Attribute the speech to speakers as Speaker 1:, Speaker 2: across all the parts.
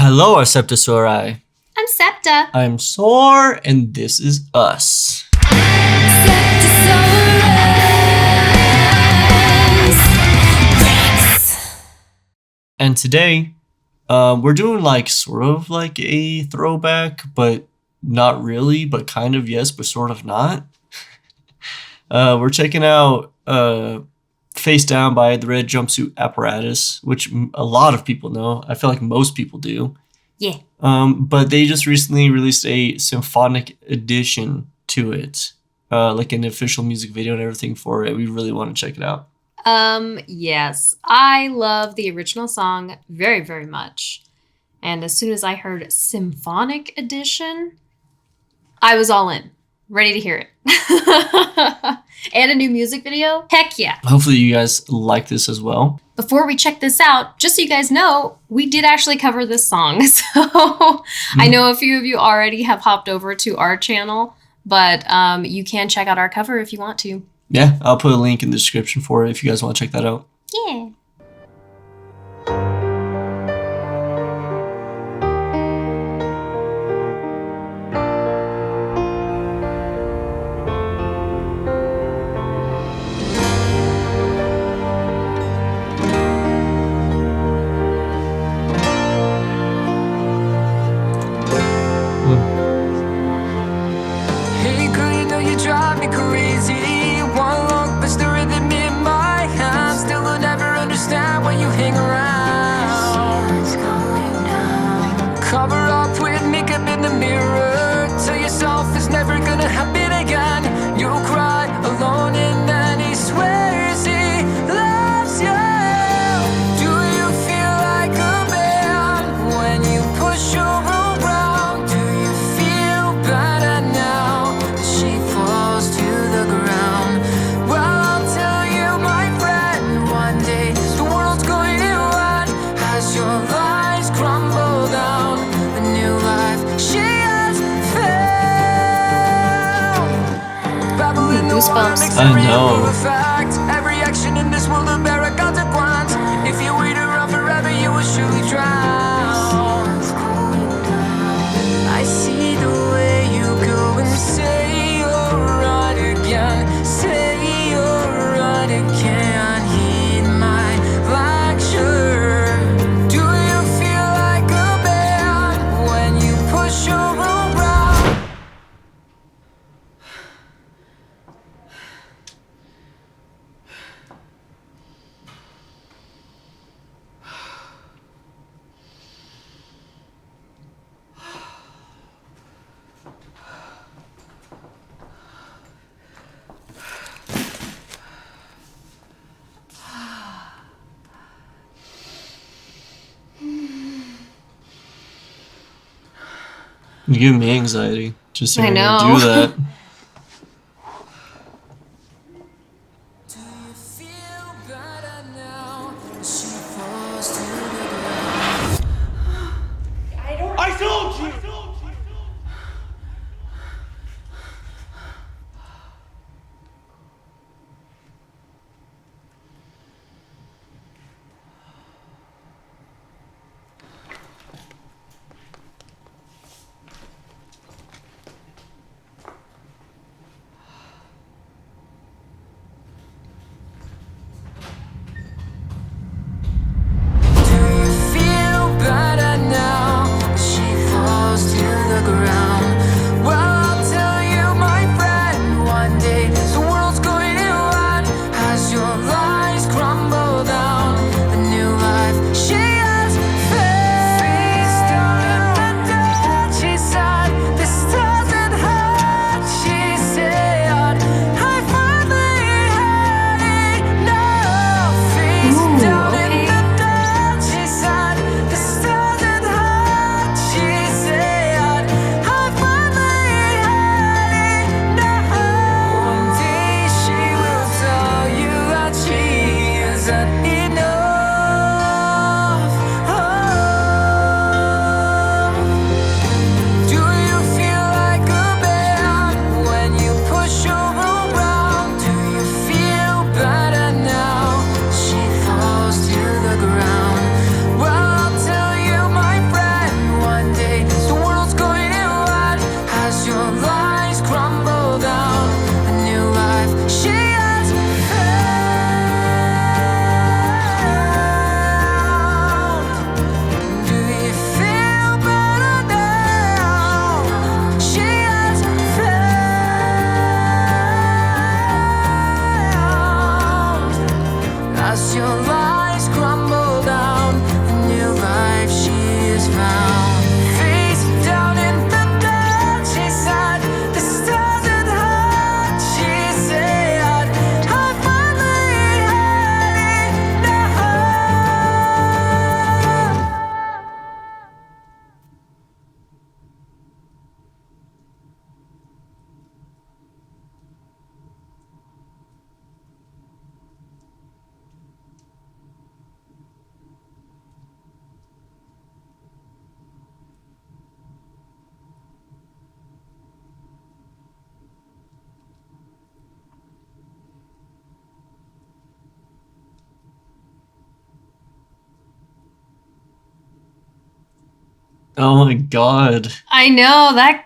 Speaker 1: Hello, our SeptaSOAREous.
Speaker 2: I'm Septa.
Speaker 1: I'm Soar, and this is us. And today, we're doing like sort of like a throwback, but not really, but kind of yes, but sort of not. We're checking out Face Down by the Red Jumpsuit Apparatus, which a lot of people know. I feel like most people do.
Speaker 2: Yeah.
Speaker 1: But they just recently released a symphonic edition to it, like an official music video and everything for it. We really want to check it out.
Speaker 2: Yes. I love the original song very, very much. And as soon as I heard Symphonic Edition, I was all in. Ready to hear it. And a new music video? Heck yeah.
Speaker 1: Hopefully you guys like this as well.
Speaker 2: Before we check this out, just so you guys know, we did actually cover this song. So I know a few of you already have hopped over to our channel, but you can check out our cover if you want to.
Speaker 1: Yeah, I'll put a link in the description for it if you guys want to check that out.
Speaker 2: Yeah.
Speaker 3: Hey girl, you know you drive me crazy. One look, puts the rhythm in my hands. Still will never understand when you hang around. Cover up with makeup in the mirror. Tell yourself it's never gonna happen again. You'll cry alone and then he swears he loves you. Do you feel like a man when you push your around? Do you feel better now that she falls to the ground? Well, I'll tell you, my friend, one day the world's going to end as your lies crumble down. The new life she has found. Babbling the water
Speaker 2: Goosebumps.
Speaker 3: makes
Speaker 1: I
Speaker 3: every
Speaker 1: know.
Speaker 3: move a fact. Every action in this world will bear a consequence. If you wait around forever, you will surely drown. I see the way you go and say you're right again. Say you're right again. Heed my lecture. Do you feel like a man when you push your around?
Speaker 1: You give me anxiety just
Speaker 2: I
Speaker 1: hearing her
Speaker 2: know.
Speaker 1: do that.
Speaker 3: Do you feel better now? She falls to the ground.
Speaker 4: I told you!
Speaker 1: Oh my god.
Speaker 2: I know that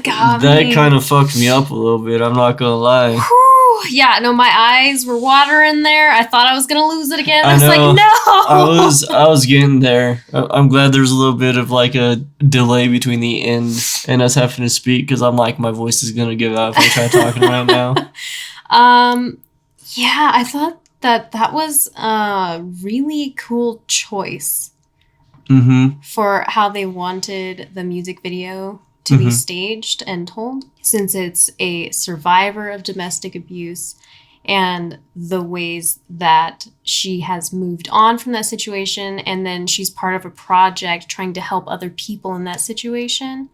Speaker 2: got
Speaker 1: That
Speaker 2: me.
Speaker 1: kind of fucked me up a little bit, I'm not gonna lie.
Speaker 2: Whew. Yeah, no, my eyes were watering there. I thought I was gonna lose it again. I was
Speaker 1: know.
Speaker 2: like, no.
Speaker 1: I was getting there. I'm glad there's a little bit of like a delay between the end and us having to speak, because I'm like, my voice is gonna give out if I try talking right now.
Speaker 2: Yeah, I thought that was a really cool choice
Speaker 1: Mm-hmm.
Speaker 2: for how they wanted the music video to be staged and told, since it's a survivor of domestic abuse and the ways that she has moved on from that situation, and then she's part of a project trying to help other people in that situation,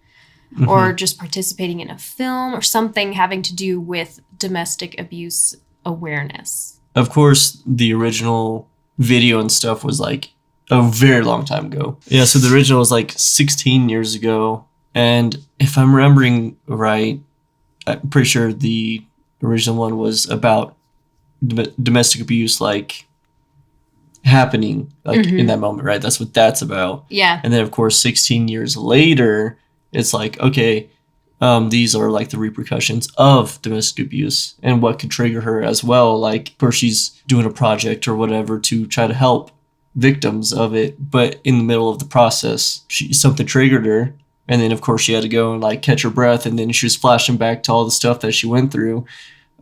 Speaker 2: or just participating in a film or something having to do with domestic abuse awareness.
Speaker 1: Of course, the original video and stuff was like a very long time ago. Yeah, so the original was like 16 years ago. And if I'm remembering right, I'm pretty sure the original one was about domestic abuse, like happening like in that moment, right? That's what that's about.
Speaker 2: Yeah.
Speaker 1: And then, of course, 16 years later, it's like, okay, these are like the repercussions of domestic abuse and what could trigger her as well. Like, where she's doing a project or whatever to try to help victims of it, but in the middle of the process, something triggered her, and then of course she had to go and like catch her breath, and then she was flashing back to all the stuff that she went through.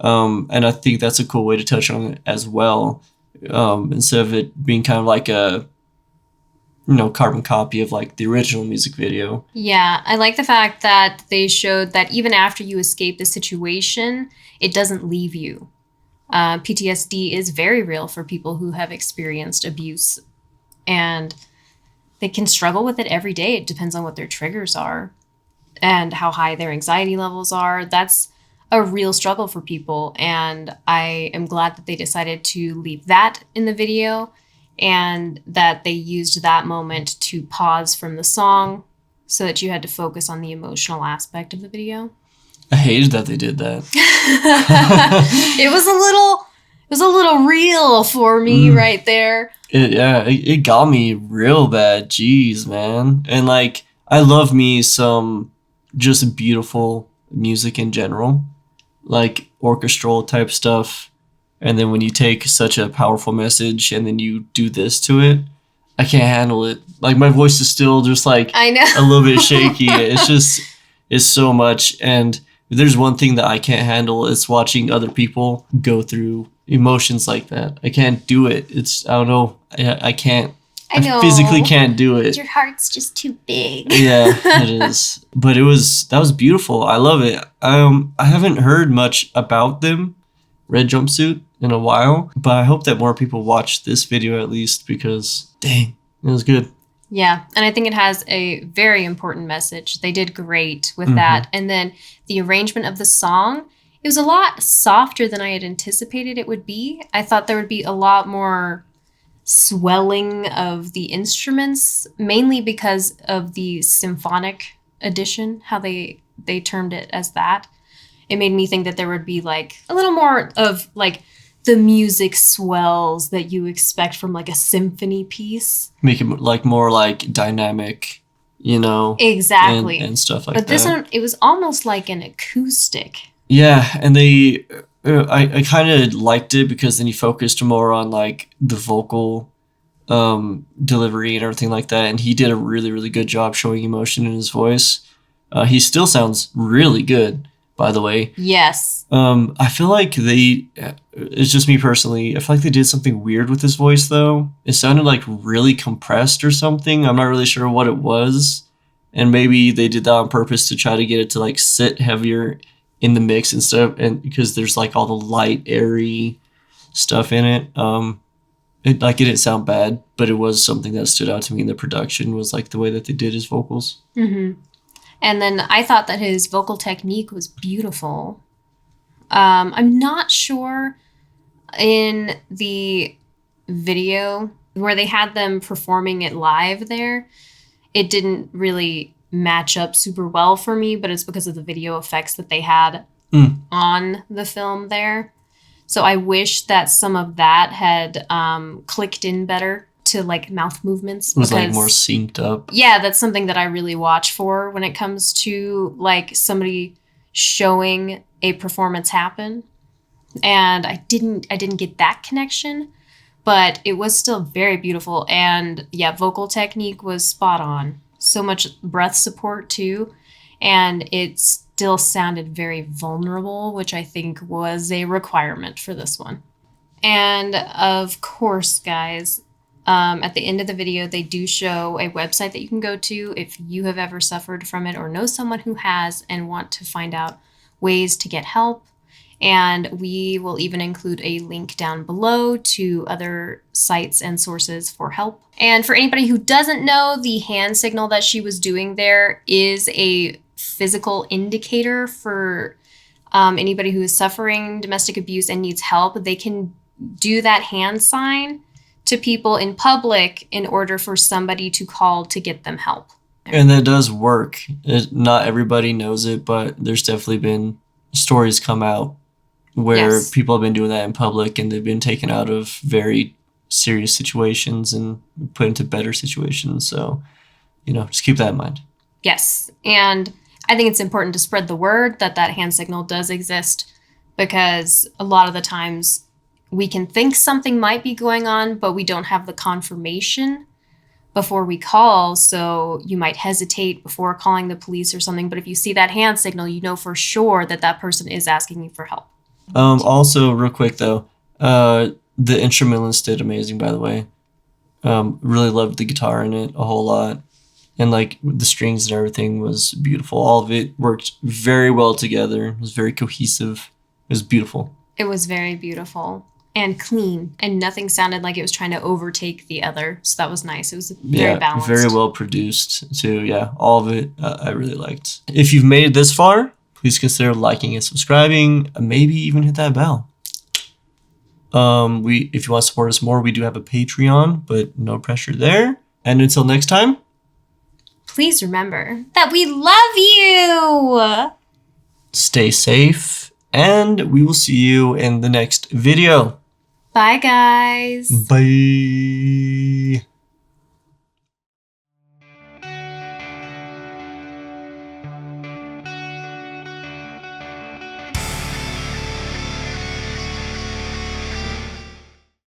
Speaker 1: And I think that's a cool way to touch on it as well, instead of it being kind of like a carbon copy of like the original music video.
Speaker 2: Yeah, I like the fact that they showed that even after you escape the situation, it doesn't leave you. PTSD is very real for people who have experienced abuse, and they can struggle with it every day. It depends on what their triggers are and how high their anxiety levels are. That's a real struggle for people, and I am glad that they decided to leave that in the video, and that they used that moment to pause from the song so that you had to focus on the emotional aspect of the video.
Speaker 1: I hated that they did that.
Speaker 2: It was a little real for me right there.
Speaker 1: It got me real bad. Jeez, man. And like, I love me some just beautiful music in general, like orchestral type stuff. And then when you take such a powerful message and then you do this to it, I can't handle it. Like, my voice is still just like
Speaker 2: I know.
Speaker 1: a little bit shaky. It's so much. And if there's one thing that I can't handle, it's watching other people go through emotions like that. I can't do it. I don't know. I can't.
Speaker 2: I know.
Speaker 1: Physically can't do it.
Speaker 2: Your heart's just too big.
Speaker 1: Yeah, it is. But that was beautiful. I love it. I haven't heard much about them, Red Jumpsuit, in a while, but I hope that more people watch this video at least, because dang, it was good.
Speaker 2: Yeah, and I think it has a very important message. They did great with that. And then the arrangement of the song, it was a lot softer than I had anticipated it would be. I thought there would be a lot more swelling of the instruments, mainly because of the symphonic edition, how they termed it as that. It made me think that there would be like a little more of like the music swells that you expect from like a symphony piece.
Speaker 1: Make it like more like dynamic,
Speaker 2: Exactly.
Speaker 1: and stuff like that.
Speaker 2: But this one, it was almost like an acoustic.
Speaker 1: Yeah, and I kind of liked it because then he focused more on like the vocal delivery and everything like that, and he did a really, really good job showing emotion in his voice. He still sounds really good, by the way.
Speaker 2: Yes.
Speaker 1: I feel like it's just me personally, I feel like they did something weird with his voice though. It sounded like really compressed or something. I'm not really sure what it was. And maybe they did that on purpose to try to get it to like sit heavier in the mix and because there's like all the light, airy stuff in it. It didn't sound bad, but it was something that stood out to me in the production, was like the way that they did his vocals.
Speaker 2: Mm-hmm. And then I thought that his vocal technique was beautiful. I'm not sure in the video where they had them performing it live there, it didn't really match up super well for me, but it's because of the video effects that they had on the film there. So I wish that some of that had clicked in better to like mouth movements.
Speaker 1: It was like more synced up.
Speaker 2: Yeah, that's something that I really watch for when it comes to like somebody showing a performance happen. And I didn't get that connection, but it was still very beautiful. And yeah, vocal technique was spot on. So much breath support too. And it still sounded very vulnerable, which I think was a requirement for this one. And of course, guys, at the end of the video, they do show a website that you can go to if you have ever suffered from it or know someone who has and want to find out ways to get help. And we will even include a link down below to other sites and sources for help. And for anybody who doesn't know, the hand signal that she was doing there is a physical indicator for anybody who is suffering domestic abuse and needs help. They can do that hand sign to people in public in order for somebody to call to get them help.
Speaker 1: And that does work. Not everybody knows it, but there's definitely been stories come out where people have been doing that in public and they've been taken out of very serious situations and put into better situations. So, just keep that in mind.
Speaker 2: Yes. And I think it's important to spread the word that hand signal does exist, because a lot of the times we can think something might be going on, but we don't have the confirmation before we call. So you might hesitate before calling the police or something. But if you see that hand signal, you know for sure that person is asking you for help.
Speaker 1: Also, real quick though, the instrumentalist did amazing, by the way. Really loved the guitar in it a whole lot. And like the strings and everything was beautiful. All of it worked very well together. It was very cohesive. It was beautiful.
Speaker 2: It was very beautiful and clean, and nothing sounded like it was trying to overtake the other. So that was nice. It was very balanced.
Speaker 1: Very well produced too. Yeah, all of it I really liked. If you've made it this far, please consider liking and subscribing. Maybe even hit that bell. If you want to support us more, we do have a Patreon, but no pressure there. And until next time,
Speaker 2: please remember that we love you.
Speaker 1: Stay safe, and we will see you in the next video.
Speaker 2: Bye, guys.
Speaker 1: Bye.